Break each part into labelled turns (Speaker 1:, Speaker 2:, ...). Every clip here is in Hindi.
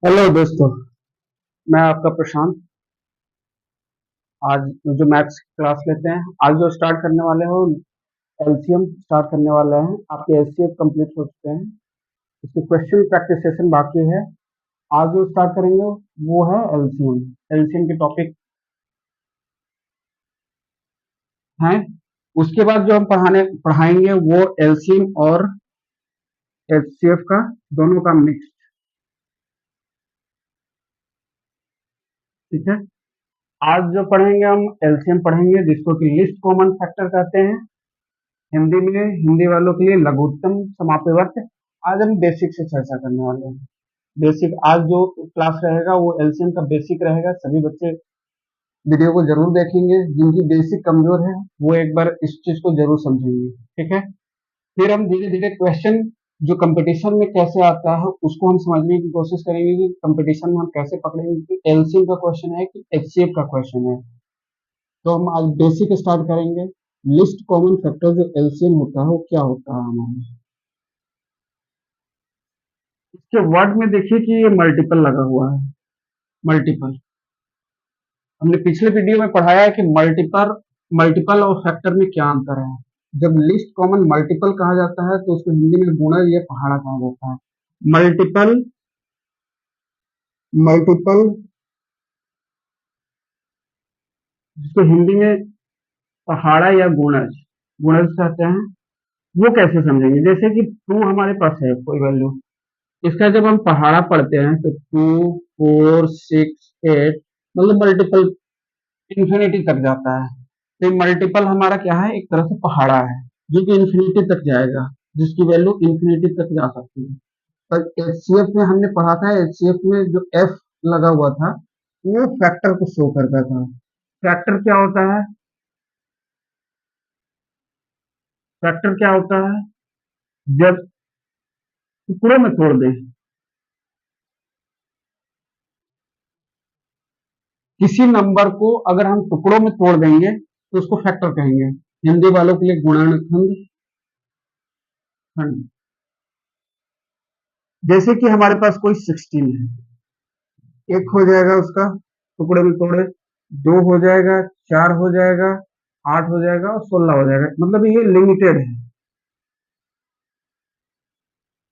Speaker 1: हेलो दोस्तों। मैं आपका प्रशांत। आज जो मैथ्स क्लास लेते हैं, आज जो स्टार्ट करने वाले हो एलसीएम स्टार्ट करने वाले हैं। आपके एचसीएफ कंप्लीट हो चुके हैं, इसके क्वेश्चन प्रैक्टिस सेशन बाकी है। आज जो स्टार्ट करेंगे वो है एलसीएम। एलसीएम के टॉपिक हैं। उसके बाद जो हम पढ़ाने पढ़ाएंगे वो एलसीएम और एचसीएफ का दोनों का मिक्स। ठीक है। आज जो पढ़ेंगे हम एलसीएम पढ़ेंगे, जिसको कि लिस्ट कॉमन फैक्टर कहते हैं हिंदी में। हिंदी वालों के लिए लघुत्तम समापवर्त। आज हम बेसिक से चर्चा करने वाले हैं। बेसिक आज जो क्लास रहेगा वो एलसीएम का बेसिक रहेगा। सभी बच्चे वीडियो को जरूर देखेंगे। जिनकी बेसिक कमजोर है वो एक बार इस चीज को जरूर समझेंगे। ठीक है। फिर हम धीरे धीरे क्वेश्चन जो कंपटीशन में कैसे आता है उसको हम समझने की कोशिश करेंगे कि कंपटीशन में हम कैसे पकड़ेंगे कि एलसीएम का क्वेश्चन है कि एचसीएफ का क्वेश्चन है। तो हम आज बेसिक स्टार्ट करेंगे। लिस्ट कॉमन फैक्टर जो एलसीएम होता है वो क्या होता है हमारे। इसके वर्ड में देखिए कि ये मल्टीपल लगा हुआ है। मल्टीपल हमने पिछले वीडियो में पढ़ाया है कि मल्टीपल मल्टीपल और फैक्टर में क्या अंतर है। जब लिस्ट कॉमन मल्टीपल कहा जाता है तो उसको हिंदी में गुणज या पहाड़ा कहा जाता है। मल्टीपल मल्टीपल जिसको हिंदी में पहाड़ा या गुणज गुणज कहते हैं। वो कैसे समझेंगे, जैसे कि टू हमारे पास है कोई वैल्यू, इसका जब हम पहाड़ा पढ़ते हैं तो 2 4 6 8 मतलब मल्टीपल इंफिनिटी तक जाता है। तो मल्टीपल हमारा क्या है, एक तरह से पहाड़ा है जो कि इंफिनिटी तक जाएगा, जिसकी वैल्यू इंफिनिटी तक जा सकती है। पर एचसीएफ में हमने पढ़ा था, एचसीएफ में जो एफ लगा हुआ था वो फैक्टर को शो करता था। फैक्टर क्या होता है? फैक्टर क्या होता है? जब टुकड़ों में तोड़ दें, किसी नंबर को अगर हम टुकड़ों में तोड़ देंगे तो उसको फैक्टर कहेंगे। हिंदी वालों के लिए गुणनखंड खंड। जैसे कि हमारे पास कोई 16 है, एक हो जाएगा उसका टुकड़े में तोड़े, दो हो जाएगा, चार हो जाएगा, आठ हो जाएगा और 16 हो जाएगा। मतलब ये लिमिटेड है।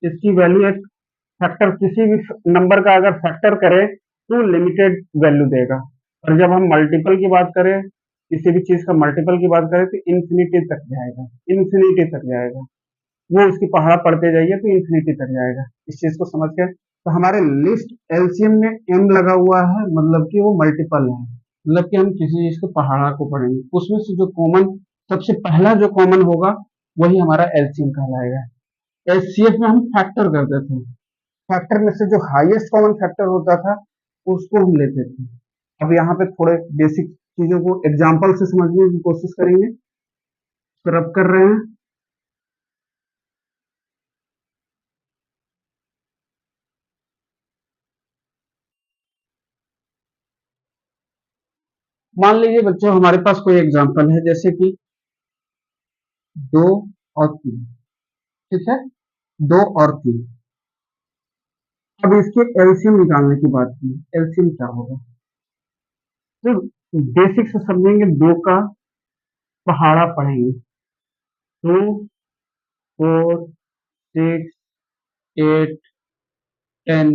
Speaker 1: इसकी वैल्यू एक फैक्टर किसी भी नंबर का अगर फैक्टर करे तो लिमिटेड वैल्यू देगा। और जब हम मल्टीपल की बात करें, किसी भी चीज का मल्टीपल की बात करें तो इंफिनिटी तक जाएगा। इंफिनिटी तक जाएगा। वो उसकी पहाड़ा पढ़ते जाइए तो इंफिनिटी तक जाएगा। इस चीज को समझ के तो हमारे लिस्ट एलसीएम में एम लगा हुआ है, मतलब कि वो मल्टीपल है। मतलब कि हम किसी चीज को पहाड़ा को पढ़ेंगे, उसमें से जो कॉमन सबसे पहला जो कॉमन होगा वही हमारा एलसीएम कहलाएगा। एचसीएफ में हम फैक्टर करते थे। फैक्टर में से जो हाईएस्ट कॉमन फैक्टर होता था उसको हम लेते थे। अब यहाँ पे थोड़े बेसिक चीजों को एग्जाम्पल से समझने की कोशिश करेंगे। फिर अब कर रहे हैं। मान लीजिए बच्चों हमारे पास कोई एग्जाम्पल है, जैसे कि दो और तीन। ठीक है। दो और तीन। अब इसके एलसीएम निकालने की बात की। एलसीएम क्या होगा? तो बेसिक से समझेंगे, दो का पहाड़ा पढ़ेंगे। 2 4 6 8 10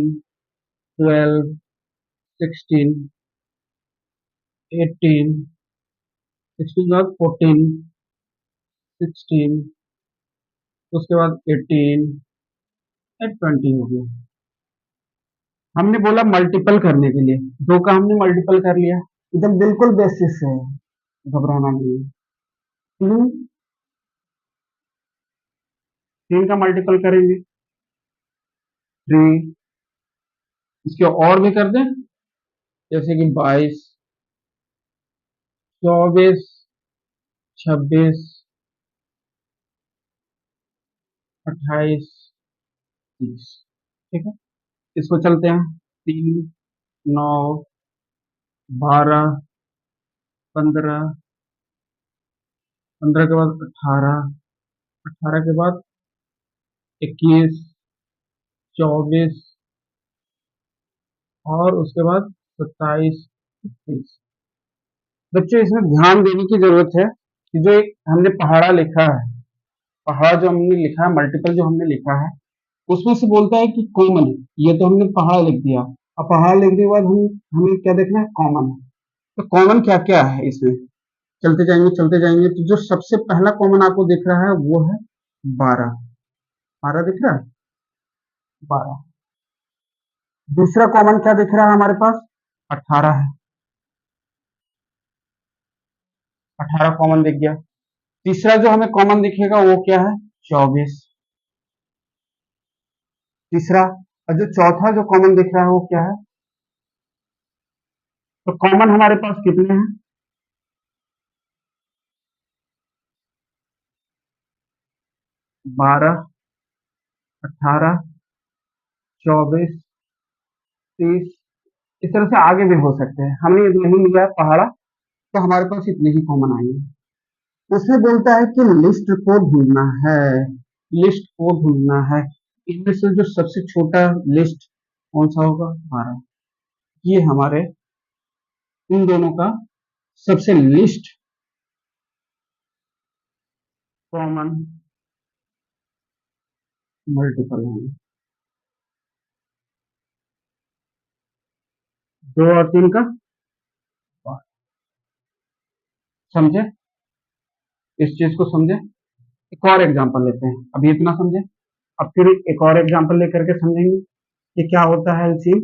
Speaker 1: 12 16 18 16 के बाद 14 16, उसके बाद 18 20 हो गया। हमने बोला मल्टीपल करने के लिए, दो का हमने मल्टीपल कर लिया, एकदम बिल्कुल बेसिस है, घबराना नहीं है। तीन तीन का मल्टीपल करेंगे, 3। इसके और भी कर दें, जैसे कि 22 24 26 28 30। ठीक है। इसको चलते हैं। 3 9 12 15 15 के बाद 18 18 के बाद 21 24 और उसके बाद 27, 30। बच्चों इसमें ध्यान देने की जरूरत है कि जो एक हमने पहाड़ा लिखा है, पहाड़ा जो हमने लिखा है, मल्टीपल जो हमने लिखा है, उसमें से बोलता है कि कॉमन है। ये तो हमने पहाड़ा लिख दिया। अब पहाड़ा लिखने के बाद हम हमें क्या देखना है, कॉमन। तो कॉमन क्या क्या है इसमें, चलते जाएंगे तो जो सबसे पहला कॉमन आपको दिख रहा है वो है 12। 12 दिख रहा है, 12। दूसरा कॉमन क्या दिख रहा है हमारे पास, 18 है, 18 कॉमन दिख गया। तीसरा जो हमें कॉमन दिखेगा वो क्या है, 24। तीसरा। और जो चौथा जो कॉमन दिख रहा है वो क्या है, तो कॉमन हमारे पास कितने हैं, 12, 18, 24, 30। इस तरह से आगे भी हो सकते हैं, हमने ये नहीं लिया है पहाड़ा, तो हमारे पास इतने ही कॉमन आएंगे। उसमें बोलता है कि लिस्ट को ढूंढना है, लिस्ट को ढूंढना है। इनमें से जो सबसे छोटा लिस्ट कौन सा होगा, 12। ये हमारे इन दोनों का सबसे लिस्ट कॉमन मल्टीपल है। 2 और 3 का, समझे, इस चीज को समझे। एक और एग्जांपल लेते हैं, अभी इतना समझे, अब फिर एक और एग्जांपल लेकर के समझेंगे कि क्या होता है एलसीएम।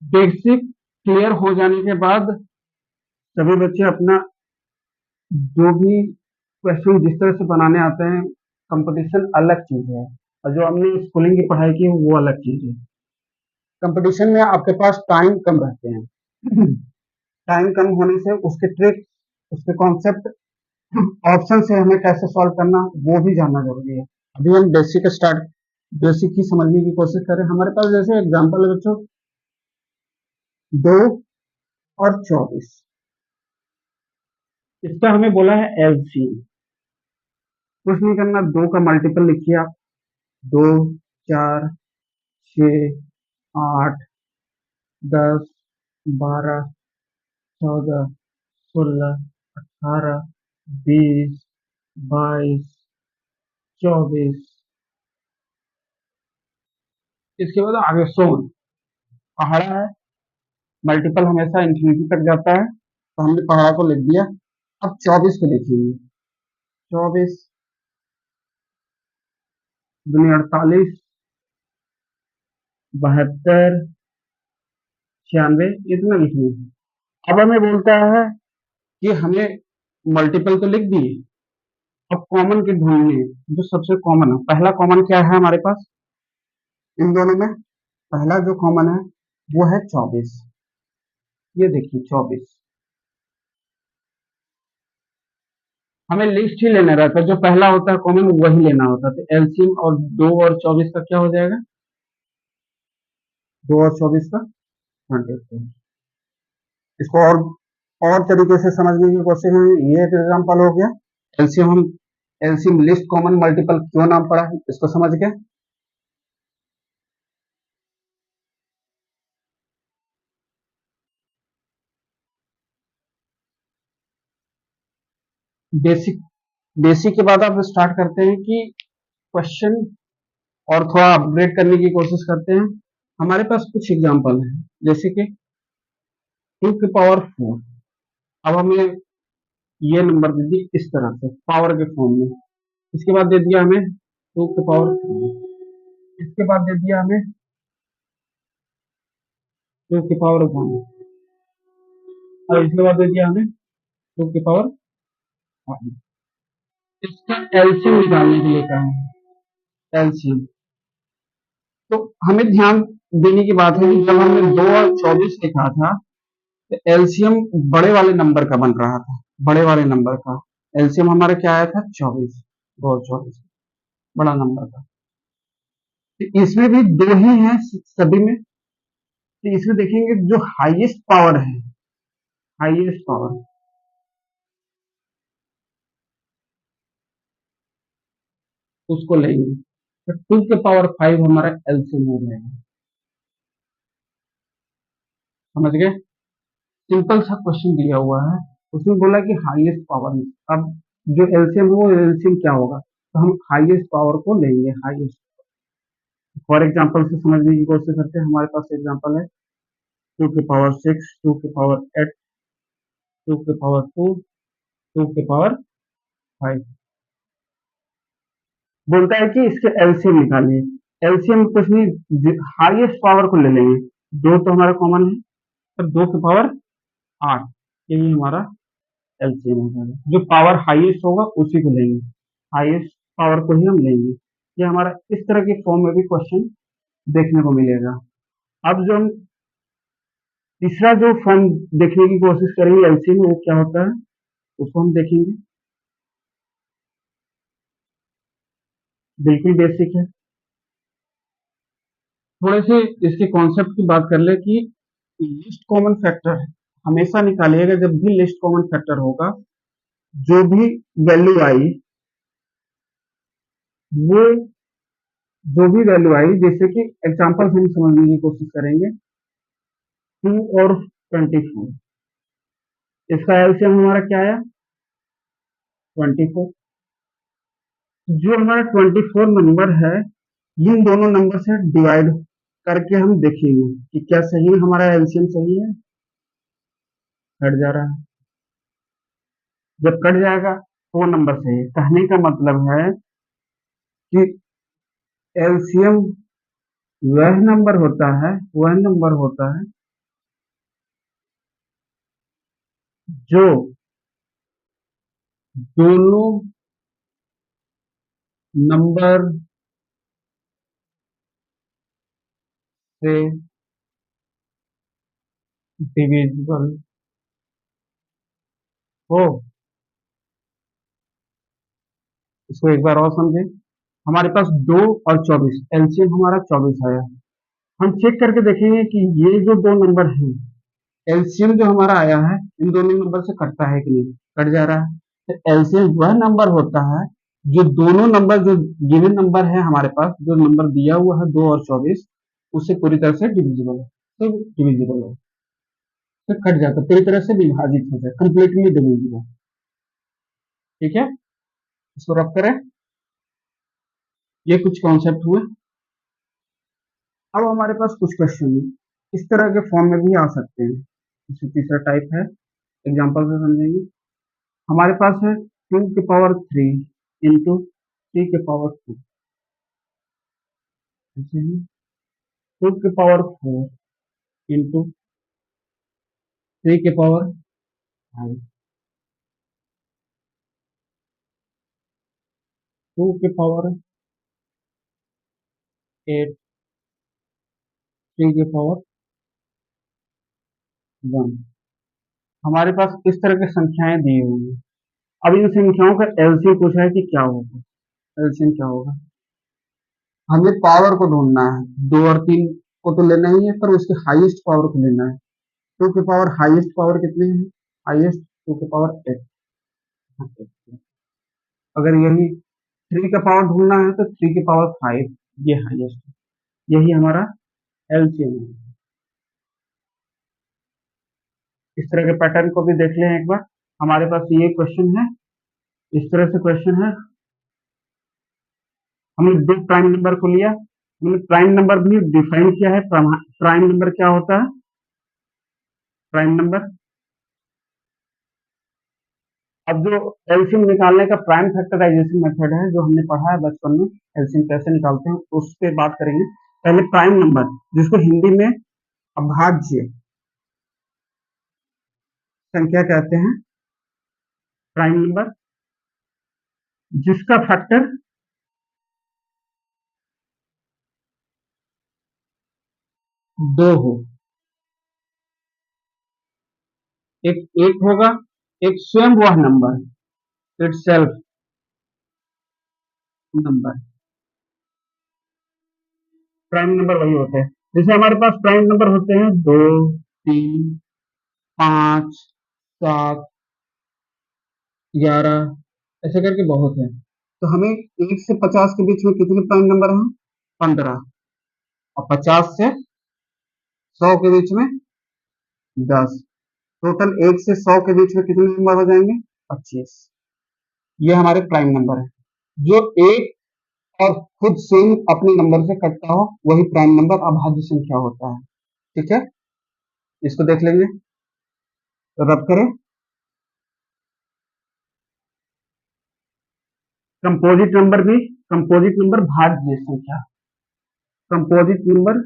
Speaker 1: बेसिक क्लियर हो जाने के बाद सभी बच्चे अपना जो भी क्वेश्चन जिस तरह से बनाने आते हैं, कंपटीशन अलग चीज है और जो हमने स्कूलिंग की पढ़ाई की वो अलग चीज है। कंपटीशन में आपके पास टाइम कम रहते हैं। टाइम कम होने से उसके ट्रिक, उसके कॉन्सेप्ट, ऑप्शन से हमें कैसे सॉल्व करना वो भी जानना जरूरी है। अभी हम बेसिक ही समझने की कोशिश करें। हमारे पास जैसे एग्जांपल है बच्चों, 2 और 24, इसका हमें बोला है एलसीएम। कुछ नहीं करना, 2 का मल्टीपल लिखिए आप, 2, 4, 6, 8, 10, 12, 14, 16, 18, 20, 22, 24। इसके बाद आगे 16 पहाड़ा है, मल्टीपल हमेशा इंफिनिटी तक जाता है, तो हमने पहाड़ा को लिख दिया। अब 24 को लिखेंगे, 24 दूनी 48, 72, 96, इतना लिखना है। अब हमें बोलता है कि हमें मल्टीपल तो लिख दिए, अब कॉमन के ढूंढने हैं, जो सबसे कॉमन है। पहला कॉमन क्या है हमारे पास इन दोनों में, पहला जो कॉमन है वो है 24। ये देखिए 24, हमें लिस्ट ही लेना रहता है, जो पहला होता है कॉमन वही लेना होता है। तो एलसीएम और 2 और 24 का क्या हो जाएगा, 2 और 24 का 100। इसको और तरीके से समझने की कोशिश करें। ये एक एग्जांपल हो गया। एलसीएम हम एलसीएम लिस्ट कॉमन मल्टीपल क्यों नाम पड़ा है, इसको समझ गए। बेसिक बेसिक के बाद आप स्टार्ट करते हैं कि क्वेश्चन और थोड़ा अपग्रेड करने की कोशिश करते हैं। हमारे पास कुछ एग्जांपल है, जैसे कि 2 की पावर 4। अब हमें ये नंबर दे दी इस तरह से पावर के फॉर्म में। इसके बाद दे दिया हमें 2 की पावर 3। इसके बाद दे दिया हमें 2 की पावर 1। और इसके बाद दे दिया हमें 2 की पावर 5। इसका एलसीएम निकालने के लिए कहा है, एलसीएम। तो हमें ध्यान देने की बात है कि जब हमने 2 और 24 लिखा था तो एलसीएम बड़े वाले नंबर का बन रहा था, बड़े वाले नंबर का एलसीएम हमारा क्या आया था, 24। 2 और 24 बड़ा नंबर था। तो इसमें भी दो ही हैं सभी में। तो इसमें देखेंगे जो हाईएस्ट पावर है, हाईएस्ट पावर उसको लेंगे। तो 2 के पावर 5 हमारा एलसीएम हो जाएगा। समझ गए? सिंपल सा क्वेश्चन दिया हुआ है, उसमें बोला कि हाईएस्ट पावर। अब जो एलसीएम हो, एलसीएम क्या होगा, तो हम हाईएस्ट पावर को लेंगे। हाईएस्ट, फॉर एग्जांपल से समझने की कोशिश करते हैं। हमारे पास एग्जांपल है 2 के पावर 6, 2 के पावर 8, 2 के पावर 2, 2 के पावर 5। बोलता है कि इसके एलसीएम निकालिए। एलसीएम कुछ नहीं, हाईएस्ट पावर को ले लेंगे। दो तो हमारा कॉमन है, तो 2 के पावर 8, यही हमारा एलसीएम हो जाएगा। जो पावर हाईएस्ट होगा उसी को लेंगे, हाईएस्ट पावर को ही हम लेंगे। ये हमारा इस तरह के फॉर्म में भी क्वेश्चन देखने को मिलेगा। अब जो हम तीसरा जो फॉर्म देखने की कोशिश करेंगे एलसीएम में, वो क्या होता है उसको हम देखेंगे। बिल्कुल बेसिक है। थोड़े से इसके कॉन्सेप्ट की बात कर ले कि लिस्ट कॉमन फैक्टर है, हमेशा निकालिएगा जब भी लिस्ट कॉमन फैक्टर होगा, जो भी वैल्यू आई, वो जो भी वैल्यू आई, जैसे कि एग्जांपल से हम समझने की कोशिश करेंगे। 2 और 24, इसका एलसीएम हमारा क्या आया 24। जो हमारा 24 नंबर है, इन दोनों नंबर से डिवाइड करके हम देखेंगे कि क्या सही है, हमारा एलसीएम सही है, कट जा रहा है। जब कट जाएगा तो वो नंबर सही है। कहने का मतलब है कि एलसीएम वह नंबर होता है, वह नंबर होता है जो दोनों नंबर से डिविजिबल हो। इसको एक बार और समझे। हमारे पास 2 और 24, एलसीएम हमारा 24 आया। हम चेक करके देखेंगे कि ये जो दो नंबर हैं, एलसीएम जो हमारा आया है इन दोनों नंबर से कटता है कि नहीं, कट जा रहा है। तो एलसीएम वह नंबर होता है जो दोनों नंबर, जो गिवन नंबर है हमारे पास, जो नंबर दिया हुआ है 2 और 24, उससे पूरी तरह से डिविजिबल है। तो डिविजिबल है, तो कट जाता है, पूरी तरह से विभाजित हो जाए, कंप्लीटली डिविजिबल। ठीक है, इसको रब करें। ये कुछ कॉन्सेप्ट हुए। अब हमारे पास कुछ क्वेश्चन है, इस तरह के फॉर्म में भी आ सकते हैं। जैसे तीसरा टाइप है, एग्जांपल से समझेंगे। हमारे पास है 2 के पावर 3 इंटू 3 के पावर 2, 2 के पावर 4 इंटू 3 के पावर 5, 2 के पावर 8, 3 के पावर 1। हमारे पास इस तरह की संख्याएं दी हुई हैं। अब इन संख्याओं का एलसीएम पूछा है कि क्या होगा, एलसीएम क्या होगा। हमें पावर को ढूंढना है, 2 और 3 को तो लेना ही है, पर उसके हाईएस्ट पावर को लेना है। 2 के पावर हाईएस्ट पावर कितने हैं, हाईएस्ट 2 के पावर 8। अगर यही 3 का पावर ढूंढना है तो 3 के पावर 5, ये हाईएस्ट है। यही हमारा एलसीएम है। इस तरह के पैटर्न को भी देख लें एक बार। हमारे पास ये क्वेश्चन है, इस तरह से क्वेश्चन है। हमने दो प्राइम नंबर को लिया, हमने प्राइम नंबर भी डिफाइन किया है। प्राइम नंबर क्या होता है, प्राइम नंबर। अब जो एलसीएम निकालने का प्राइम फैक्टराइजेशन मेथड है, जो हमने पढ़ा है बचपन में, एलसीएम कैसे निकालते हैं उस पर बात करेंगे। पहले प्राइम नंबर, जिसको हिंदी में अभाज्य संख्या कहते हैं, प्राइम नंबर जिसका फैक्टर 2 हो। एक एक होगा, एक स्वयं वह number, it self number. Prime number वही होते हैं। जैसे हमारे पास प्राइम नंबर होते हैं 2, 3, 5, 7, 11, ऐसे करके बहुत है। तो हमें 1 से 50 के बीच में कितने प्राइम नंबर हैं? 15। और 50 से 100 के बीच में 10। टोटल 1 से 100 के बीच में कितने नंबर हो जाएंगे? 25। ये हमारे प्राइम नंबर है। जो एक और खुद सेम अपने नंबर से कटता हो वही प्राइम नंबर अभाज्य संख्या होता है। ठीक है, इसको देख लेंगे। तो रब करें। कंपोजिट नंबर भी, कंपोजिट नंबर भाज्य संख्या, कंपोजिट नंबर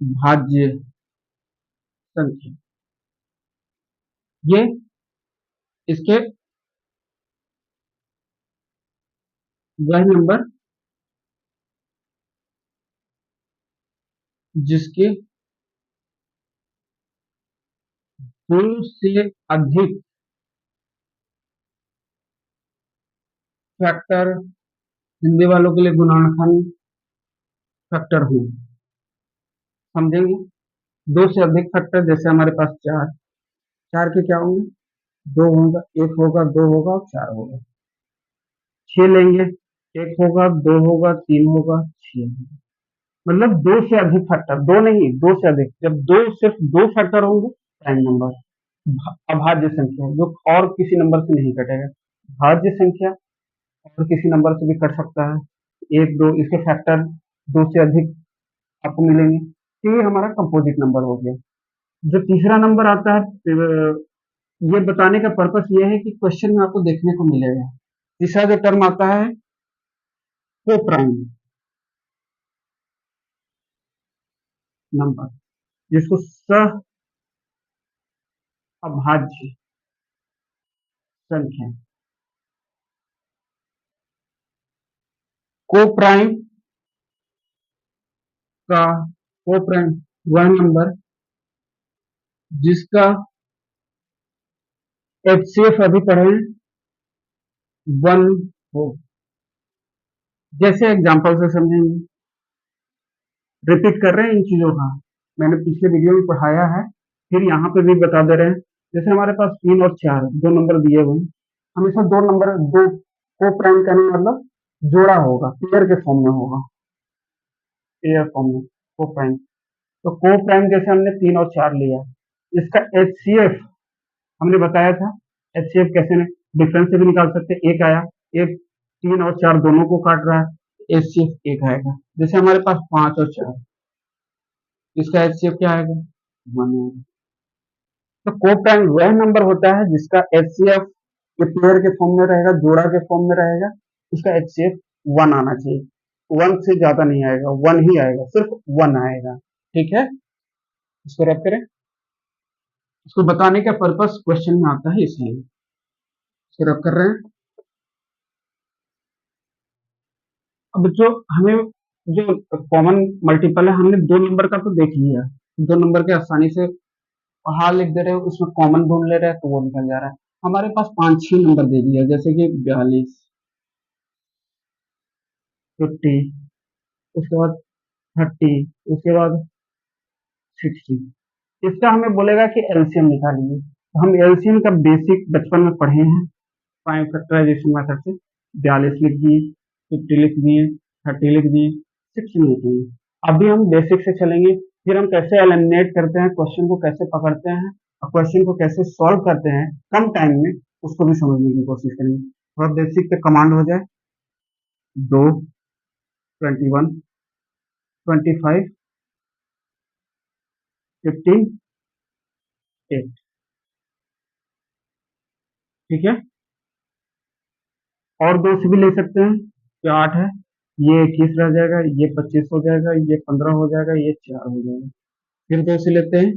Speaker 1: भाज्य संख्या, ये इसके वह नंबर जिसके दो से अधिक फैक्टर, हिंदी वालों के लिए गुणनखंड फैक्टर हो। समझेंगे? दो से अधिक फैक्टर, जैसे हमारे पास चार, चार के क्या होंगे? दो होगा, एक होगा, दो होगा और चार होगा। 6 लेंगे, एक होगा, दो होगा, तीन होगा, 6 होगा। मतलब दो से अधिक फैक्टर, दो नहीं, दो से अधिक। जब दो, सिर्फ दो फैक्टर होंगे, प्राइम नंबर, अभाज्य संख्या, जो और किसी नंबर से नहीं कटेगा। भाज्य संख्या और किसी नंबर से भी कट सकता है, एक दो, इसके फैक्टर दो से अधिक आपको मिलेंगे। तो ये हमारा कंपोजिट नंबर हो गया। जो तीसरा नंबर आता है, ये बताने का पर्पस ये है कि क्वेश्चन में आपको देखने को मिलेगा। तीसरा जो टर्म आता है को प्राइम नंबर, जिसको सह अभाज्य संख्या, को प्राइम का, को प्राइम वह नंबर जिसका एचसीएफ अभी पढ़े 1 हो। जैसे एग्जांपल से समझेंगे, रिपीट कर रहे हैं इन चीजों का, मैंने पिछले वीडियो में पढ़ाया है, फिर यहाँ पे भी बता दे रहे हैं। जैसे हमारे पास 3 और 4 दो नंबर दिए हुए हैं, हमेशा दो नंबर, दो को प्राइम करने मतलब जोड़ा होगा, पेयर के फॉर्म में होगा, पेयर फॉर्म में को प्राइम। तो को प्राइम जैसे हमने 3 और 4 लिया, इसका एचसीएफ हमने बताया था। एचसीएफ कैसे डिफरेंस से भी निकाल सकते हैं। एक आया, एक 3 और 4 दोनों को काट रहा है, एचसीएफ एक आएगा। जैसे हमारे पास 5 और 4, इसका एचसीएफ क्या आएगा? 1 आएगा। तो को प्राइम वह नंबर होता है जिसका एचसीएफ पेयर के फॉर्म में रहेगा, जोड़ा के फॉर्म में रहेगा, उसका एचसीएफ 1 आना चाहिए। 1 से ज्यादा नहीं आएगा, 1 ही आएगा, सिर्फ 1 आएगा। ठीक है, इसको रब करें। इसको बताने का पर्पस क्वेश्चन में आता है, इसलिए इसको रब कर रहे हैं। अब जो हमें, जो कॉमन मल्टीपल है, हमने दो नंबर का तो देख लिया, दो नंबर के आसानी से हाँ लिख दे रहे हो, उसमें कॉमन ढूंढ ले रहे हैं तो वो निकल जा रहा है। हमारे पास 5-6 नंबर दे दिया, जैसे कि 42, 50, उसके बाद 30, उसके बाद 60। इसका हमें बोलेगा कि एलसीएम निकालिए। तो हम एलसीएम का बेसिक बचपन में पढ़े हैं, प्राइम फैक्टराइजेशन मेथड से। 42 लिख दिए, 50 लिख दिए, 30 लिख दिए, 60 लिख दिए। अभी हम बेसिक से चलेंगे, फिर हम कैसे एलिमिनेट करते हैं, क्वेश्चन को कैसे पकड़ते हैं और क्वेश्चन को कैसे सॉल्व करते हैं कम टाइम में, उसको भी समझने की कोशिश करेंगे। थोड़ा बेसिक पे कमांड हो जाए, 2, 21, 25, 15, 8। ठीक है, और दो से भी ले सकते हैं, ये 8 है, ये 21 रह जाएगा, ये 25 हो जाएगा, ये 15 हो जाएगा, ये 4 हो जाएगा। फिर दो से लेते हैं,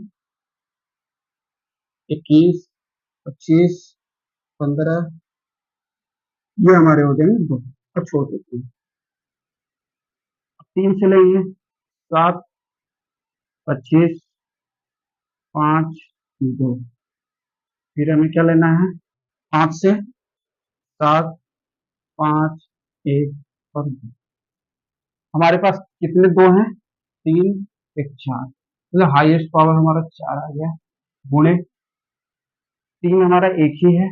Speaker 1: 21, 25, 15, ये हमारे हो जाएंगे 2, अब छोड़ देते हैं। 3 से लेंगे, 7, 25, 5, 2। फिर हमें क्या लेना है? 5 से 7, 5, 1 और 2। हमारे पास कितने दो हैं? 3, 1, 4, मतलब हाईएस्ट पावर हमारा 4 आ गया, गुणे 3 हमारा एक ही है,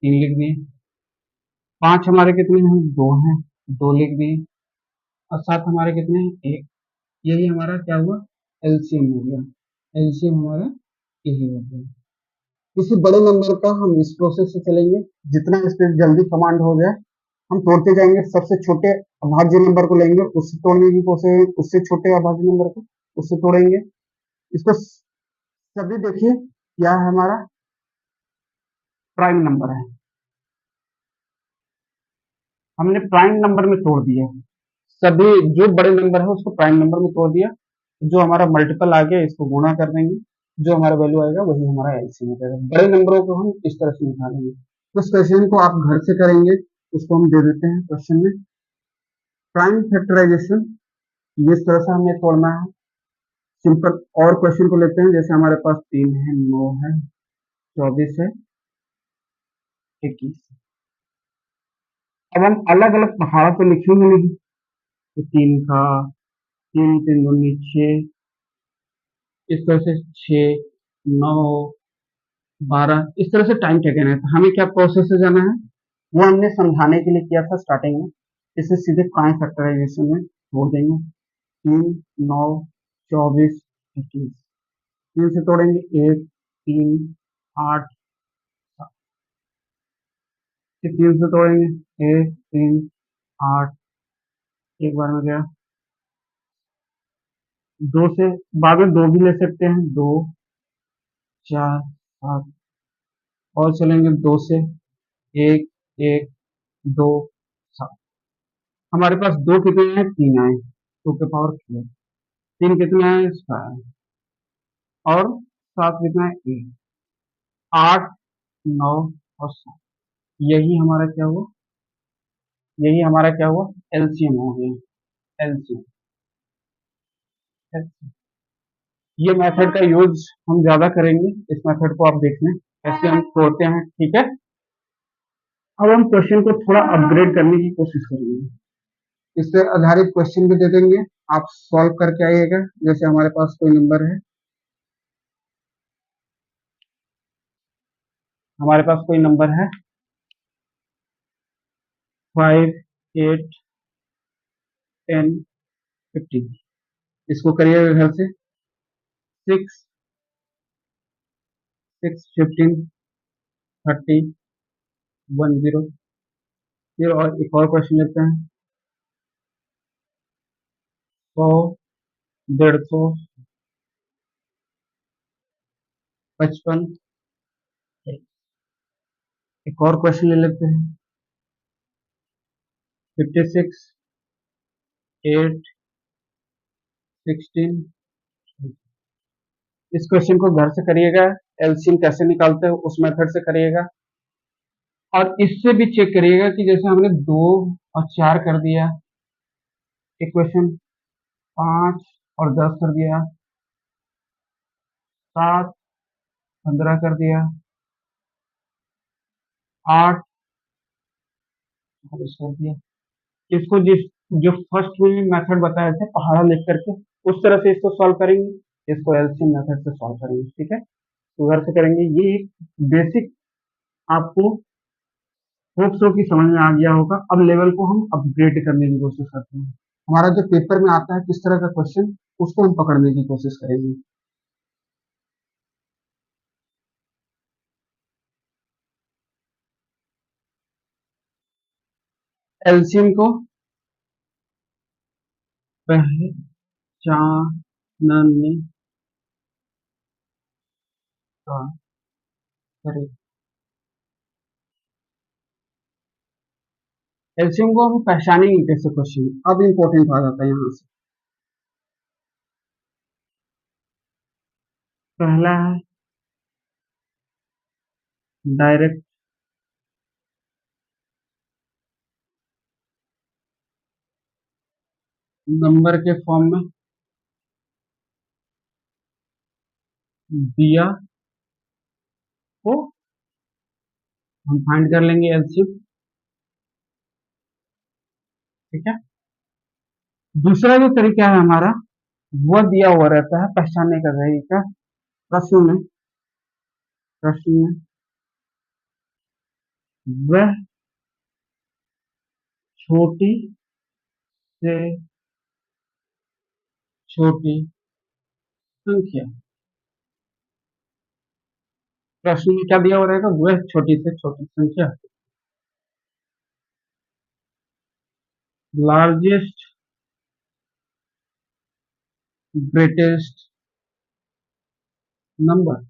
Speaker 1: 3 लिख दिए। 5 हमारे कितने हैं, 2 हैं, 2 लिख दिए। और 7 हमारे कितने हैं, 1। यही हमारा क्या हुआ, एलसीएम हो गया। एलसीएम हमारा यही हो गया। किसी बड़े नंबर का हम इस प्रोसेस से चलेंगे, जितना इस पे जल्दी कमांड हो जाए हम तोड़ते जाएंगे। सबसे छोटे अभाज्य नंबर को लेंगे, उससे तोड़ने की कोशिश, उससे छोटे अभाज्य नंबर को उससे तोड़ेंगे। इसको सभी देखिए क्या है, हमारा प्राइम नंबर है। हमने प्राइम नंबर में तोड़ दिया, सभी जो बड़े नंबर है उसको प्राइम नंबर में तोड़ दिया। जो हमारा मल्टीपल आ गया इसको गुणा कर देंगे, जो हमारा वैल्यू आएगा वही हमारा एलसीएम हो जाएगा। बड़े नंबरों को हम इस तरह से निकालेंगे। उस क्वेश्चन को आप घर से करेंगे, उसको हम दे देते हैं क्वेश्चन में। प्राइम फैक्टराइजेशन ये इस तरह से हमें तोड़ना है, सिंपल। और क्वेश्चन को लेते हैं, जैसे हमारे पास 3 है, 9 है, 24 है, 21। अब हम अलग अलग पहाड़ा तो लिखेंगे नहीं, तो 3 का 3 3 दूनी 6, इस तरह से 6 9 12, इस तरह से टाइम टेकन है। तो हमें क्या प्रोसेस से जाना है, वो हमने समझाने के लिए किया था स्टार्टिंग में। इसे सीधे प्राइम फैक्टराइजेशन में तोड़ देंगे। 3 9 24 21, 3 से तोड़ेंगे 1 3 8, फिर 3 से तोड़ेंगे 1 3 8, एक बार में गया। 2 से बाद में 2 भी ले सकते हैं, 2 4 7, और चलेंगे 2 से 1 1 2 7। हमारे पास 2 कितने हैं, 3 आए, 2 के पावर 4। 3 कितने आए, 5, और 7 कितना है, 1। 8 9 और 7, यही हमारा क्या हुआ, यही हमारा क्या हुआ, एलसीएम हो गया। एलसीएम, ये मेथड का यूज हम ज्यादा करेंगे। इस मेथड को आप देख लें कैसे हम तोड़ते हैं, ठीक है। अब हम क्वेश्चन को थोड़ा अपग्रेड करने की कोशिश करेंगे, इस पर आधारित क्वेश्चन भी दे देंगे, आप सॉल्व करके आइएगा। जैसे हमारे पास कोई नंबर है, हमारे पास कोई नंबर है 5 8 10 15, इसको करिएगा घर से। 6 6 15 30 10। फिर और एक और क्वेश्चन लेते हैं, 100 150 55। एक और क्वेश्चन ले लेते हैं, 56 8 16। इस क्वेश्चन को घर से करिएगा, एलसीएम कैसे निकालते हैं उस मेथड से करिएगा। और इससे भी चेक करिएगा कि जैसे हमने 2 और 4 कर दिया, इक्वेशन 5 और 10 कर दिया, 7 15 कर दिया, 8 40 कर दिया। इसको जिस जो फर्स्ट में मेथड बताए थे पहाड़ा लिख करके, उस तरह से इसको सॉल्व करेंगे। इसको एलसीएम मेथड से सॉल्व करेंगे, ठीक है। तो घर से करेंगे। ये एक बेसिक आपको होप सो की समझ में आ गया होगा। अब लेवल को हम अपग्रेड करने की कोशिश करते हैं। हमारा जो पेपर में आता है किस तरह का क्वेश्चन, उसको हम पकड़ने की कोशिश करेंगे। एलसीएम को पहचानने का करें। एलसीएम को हम पहचानेंगे कैसे क्वेश्चन, अब इंपॉर्टेंट आ जाता है यहाँ से। पहला है डायरेक्ट नंबर के फॉर्म में दिया को हम फाइंड कर लेंगे एलसीएम, ठीक है। दूसरा जो तरीका है हमारा, वो दिया हुआ रहता है पहचानने का तरीका। प्रश्न में वह छोटी से छोटी संख्या। प्रश्न में क्या दिया हुआ रहेगा? वह छोटी से छोटी संख्या। Largest greatest number.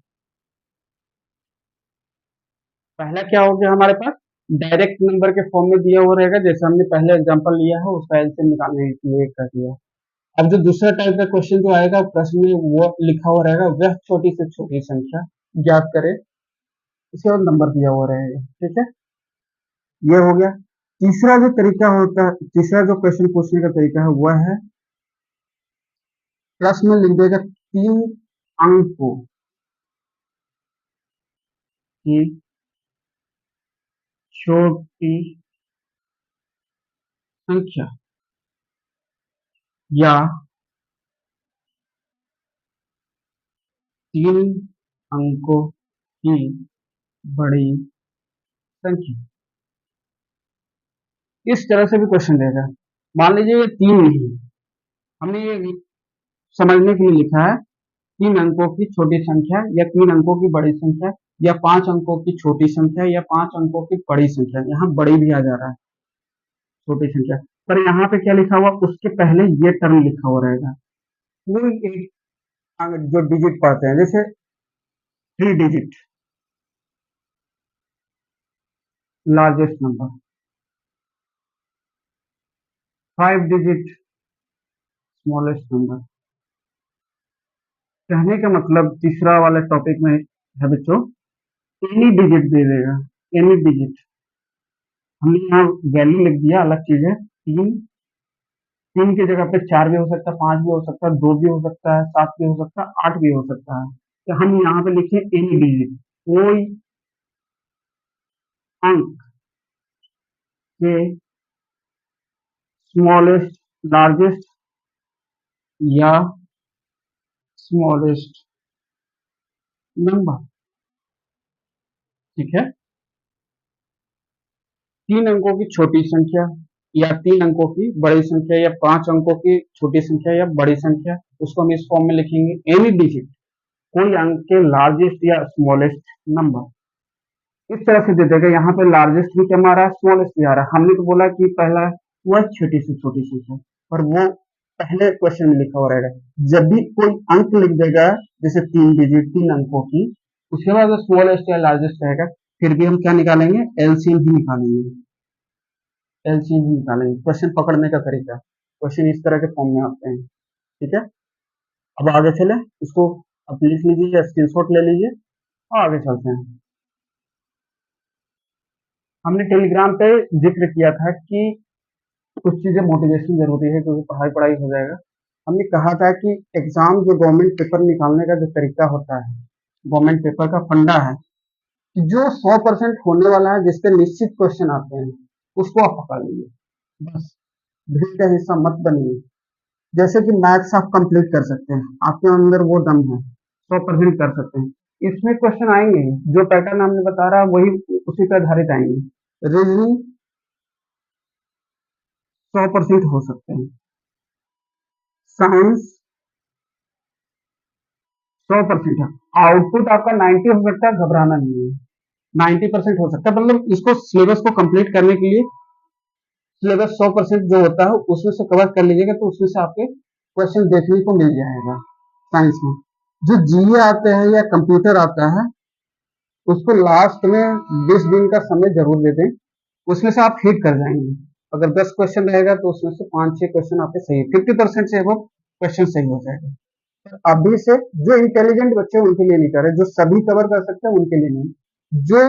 Speaker 1: पहला क्या हो गया हमारे पास? डायरेक्ट नंबर के फॉर्म में दिया हुआ रहेगा, जैसे हमने पहले एग्जांपल लिया है उसका एलसीएम निकालने के लिए कर दिया। अब जो दूसरा टाइप का क्वेश्चन जो आएगा प्रश्न में वो लिखा हुआ रहेगा वह छोटी से छोटी संख्या ज्ञात करें, उसके बाद नंबर दिया हुआ रहेगा। ठीक है, ये हो गया। तीसरा जो तरीका होता है, तीसरा जो क्वेश्चन पूछने का तरीका है वह है प्रश्न में लिख देगा 3 अंकों की छोटी संख्या या 3 अंकों की बड़ी संख्या। इस तरह से भी क्वेश्चन देगा। मान लीजिए ये 3 नहीं है, हमने ये समझने के लिए लिखा है 3 अंकों की छोटी संख्या या 3 अंकों की बड़ी संख्या या 5 अंकों की छोटी संख्या या 5 अंकों की बड़ी संख्या। यहाँ बड़ी भी आ जा रहा है, छोटी संख्या, पर यहाँ पे क्या लिखा हुआ उसके पहले ये टर्म लिखा हुआ रहेगा। कोई एक जो डिजिट पाते हैं, जैसे 3 digit largest number, 5 digit smallest number. कहने का मतलब तीसरा वाले टॉपिक में है बच्चों, एनी डिजिट दे देगा, एनी डिजिट। हमने यहाँ वैल्यू लिख दिया, अलग चीज है। 3 की जगह पे 4 भी हो सकता है, 5 भी हो सकता है, 2 भी हो सकता है, 7 भी हो सकता है, 8 भी हो सकता है। तो हम यहाँ पे लिखे एनी डिजिट, कोई अंक के स्मॉलेस्ट लार्जेस्ट या स्मॉलेस्ट नंबर। ठीक है, 3 अंकों की छोटी संख्या या 3 अंकों की बड़ी संख्या या 5 अंकों की छोटी संख्या या बड़ी संख्या, उसको हम इस फॉर्म में लिखेंगे एनी डिजिट, कोई अंक के लार्जेस्ट या स्मॉलेस्ट नंबर। इस तरह से दे देगा। यहाँ पे लार्जेस्ट भी क्या आ रहा है, स्मॉलेस्ट भी आ रहा है। हमने तो बोला कि पहला वह छोटी से छोटी संख्या, पर वो पहले क्वेश्चन में लिखा हुआ रहेगा। जब भी कोई अंक लिख देगा, जैसे 3 डिजिट 3 अंकों की, उसके बाद स्मॉलेस्ट या लार्जेस्ट रहेगा, फिर भी हम क्या निकालेंगे, एलसीएम ही निकालेंगे, एलसीएम ही निकालेंगे। क्वेश्चन पकड़ने का तरीका, क्वेश्चन इस तरह के फॉर्म में आते हैं। ठीक है, अब आगे चले, इसको अब लिख लीजिए या स्क्रीनशॉट ले लीजिए और आगे चलते हैं। हमने टेलीग्राम पे जिक्र किया था कि कुछ चीजें मोटिवेशन जरूरी है, क्योंकि पढ़ाई पढ़ाई हो जाएगा। हमने कहा था कि एग्जाम जो गवर्नमेंट पेपर निकालने का जो तरीका होता है, गवर्नमेंट पेपर का फंडा है कि जो 100% होने वाला है, जिसपे निश्चित क्वेश्चन आते हैं, उसको आप पकड़ लीजिए। बस भीड़ का हिस्सा मत बनिए। जैसे कि मैथ्स आप कंप्लीट कर सकते हैं, आपके अंदर वो दम है, 100% कर सकते हैं। इसमें क्वेश्चन आएंगे, जो पैटर्न हमने बता रहा है वही उसी पर आधारित आएंगे। रीजनिंग 100% हो सकते हैं, साइंस 100% है, आउटपुट आपका 90 हो सकता है, घबराना नहीं है। 90% हो सकता है, मतलब इसको सिलेबस को कंप्लीट करने के लिए सिलेबस 100% जो होता है उसमें से कवर कर लीजिएगा, तो उसमें से आपके क्वेश्चन देखने को मिल जाएगा। साइंस में जो जीए आते हैं या कंप्यूटर आता है, उसको लास्ट में 20 दिन का समय जरूर दे दें, उसमें से आप हिट कर जाएंगे। अगर 10 क्वेश्चन रहेगा तो उसमें से 5-6 क्वेश्चन आपके सही, 50% से वो क्वेश्चन सही हो जाएगा। अभी से जो इंटेलिजेंट बच्चे उनके लिए नहीं कर रहे, जो सभी कवर कर सकते हैं उनके लिए नहीं। जो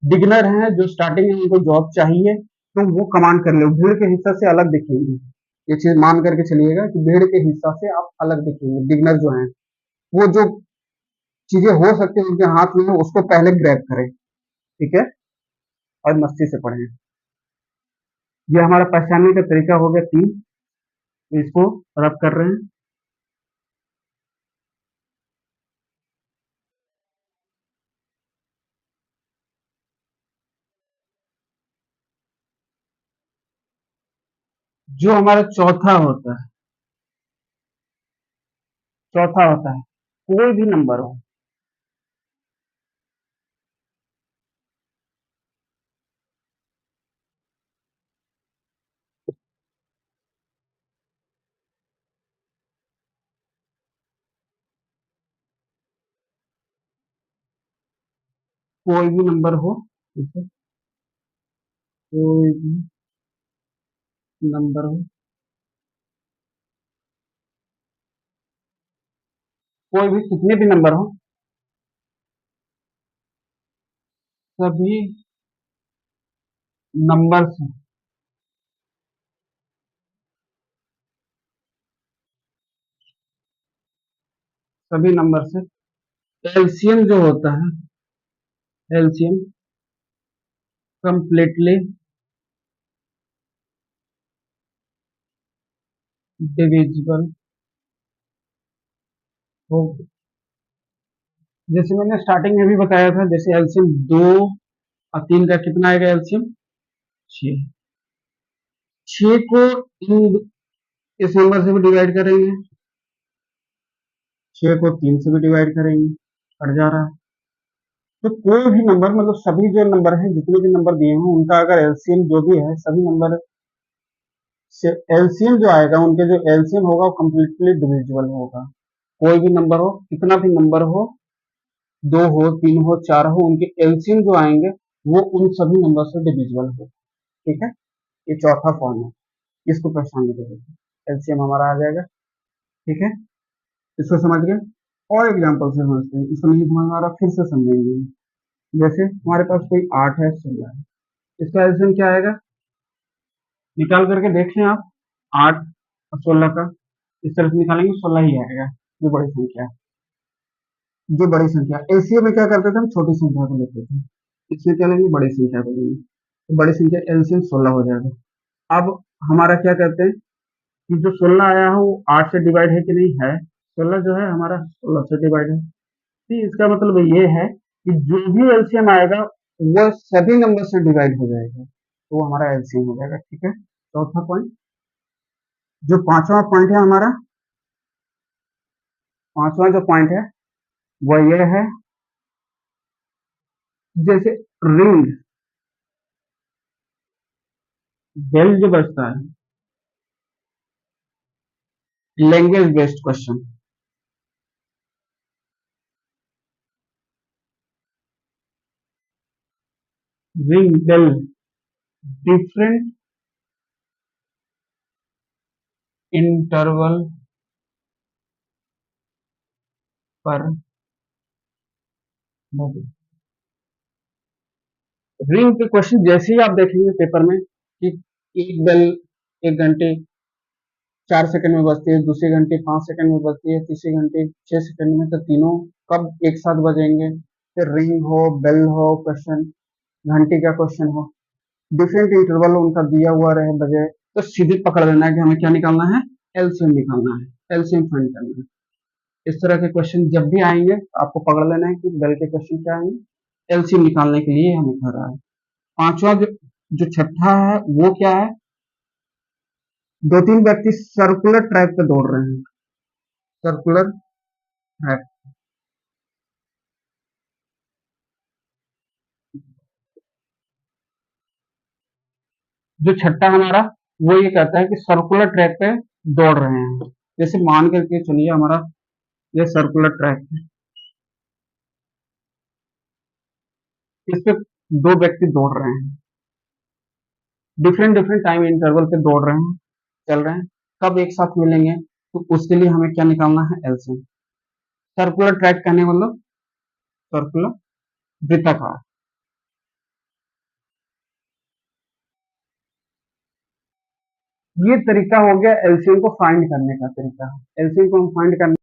Speaker 1: बिगिनर हैं, जो स्टार्टिंग में उनको जॉब चाहिए, तो वो कमांड कर ले, भीड़ के हिस्सा से अलग दिखेंगे। ये चीज मान करके चलिएगा कि भीड़ के हिस्सा से आप अलग दिखेंगे। बिगिनर जो हैं, वो जो चीजें हो सकती है उनके हाथ में, उसको पहले ग्रैब करें। ठीक है, और मस्ती से पढ़ें। ये हमारा पहचानने का तरीका हो गया 3, इसको रब कर रहे हैं। जो हमारा चौथा होता है कोई भी नंबर हो, कोई भी नंबर हो, ठीक है, कोई भी नंबर हो, कोई भी कितने भी नंबर हो, सभी नंबर से, सभी नंबर से एलसीएम जो होता है, एलसीएम कंप्लीटली डिविजिबल हो। जैसे मैंने स्टार्टिंग में भी बताया था, जैसे एलसीएम 2 और 3 का कितना आएगा एलसीएम? 6। 6 को इन इस नंबर से भी डिवाइड करेंगे, 6 को 3 से भी डिवाइड करेंगे, कट जा रहा है। तो कोई भी नंबर, मतलब सभी जो नंबर है, जितने भी नंबर दिए हैं उनका अगर एलसीएम जो भी है, सभी नंबर से एलसीएम जो आएगा, उनके जो एलसीएम होगा वो कंप्लीटली डिविजिबल होगा। कोई भी नंबर हो, कितना भी नंबर हो, 2 हो, 3 हो, 4 हो, उनके एलसीएम जो आएंगे वो उन सभी नंबर से डिविजिबल हो। ठीक है, ये चौथा फॉर्म है, इसको पहचानने के लिए एलसीएम हमारा आ जाएगा। ठीक है, इसको समझ गए? और एग्जांपल से समझते हैं, इसको नहीं समझ में आ रहा फिर से समझेंगे। जैसे हमारे पास कोई 8 है, 16 है, इसका एलसीएम क्या आएगा? निकाल करके देख लें आप, 8 और 16 का इस तरह से निकालेंगे, 16 ही आएगा, जो बड़ी संख्या है। जो बड़ी संख्या एलसीएम में क्या करते थे, हम छोटी संख्या को लेते थे, इसमें क्या लेंगे, बड़ी संख्या को लेंगे, तो बड़ी संख्या एलसीएम 16 हो जाएगा। अब हमारा क्या कहते हैं कि जो 16 आया है वो 8 से डिवाइड है कि नहीं है? 16 जो है हमारा 16 से डिवाइड है। तो इसका मतलब ये है कि जो भी एलसीएम आएगा वो सभी नंबर से डिवाइड हो जाएगा, तो वो हमारा एलसीएम हो जाएगा। ठीक है, चौथा पॉइंट। जो पांचवा पॉइंट है हमारा, पांचवा जो पॉइंट है वो ये है, जैसे रिंग बेल जो बजता है, language based question, ring bell different interval पर बजे। रिंग के क्वेश्चन जैसे ही आप देखेंगे पेपर में कि एक बेल 1 घंटे 4 सेकंड में बजती है, दूसरे घंटे 5 सेकंड में बजती है, तीसरे घंटे 6 सेकंड में, तो तीनों कब एक साथ बजेंगे? फिर रिंग हो, बेल हो, क्वेश्चन घंटे का क्वेश्चन हो, डिफरेंट इंटरवल उनका दिया हुआ रहे बजे, तो सीधे पकड़ लेना है कि हमें क्या निकालना है, एलसीएम निकालना है, एलसीएम फाइंड करना है। इस तरह के क्वेश्चन जब भी आएंगे आपको पकड़ लेना है कि बेल के क्वेश्चन क्या आएंगे, एलसीएम निकालने के लिए हमें कह रहा है। पांचवा जो छठा है वो क्या है, 2-3 व्यक्ति सर्कुलर ट्रैक पे दौड़ रहे हैं, सर्कुलर ट्रैक। जो छठा हमारा वो ये कहता है कि सर्कुलर ट्रैक पे दौड़ रहे हैं। जैसे मान करके चलिए हमारा ये सर्कुलर ट्रैक है, इस पे 2 व्यक्ति दौड़ रहे हैं, डिफरेंट डिफरेंट टाइम इंटरवल पे दौड़ रहे हैं, चल रहे हैं, कब एक साथ मिलेंगे? तो उसके लिए हमें क्या निकालना है, एलसीएम। सर्कुलर ट्रैक कहने मतलब सर्कुलर, वृत्ताकार। ये तरीका हो गया एलसीएम को फाइंड करने का तरीका। एलसीएम को हम फाइंड करने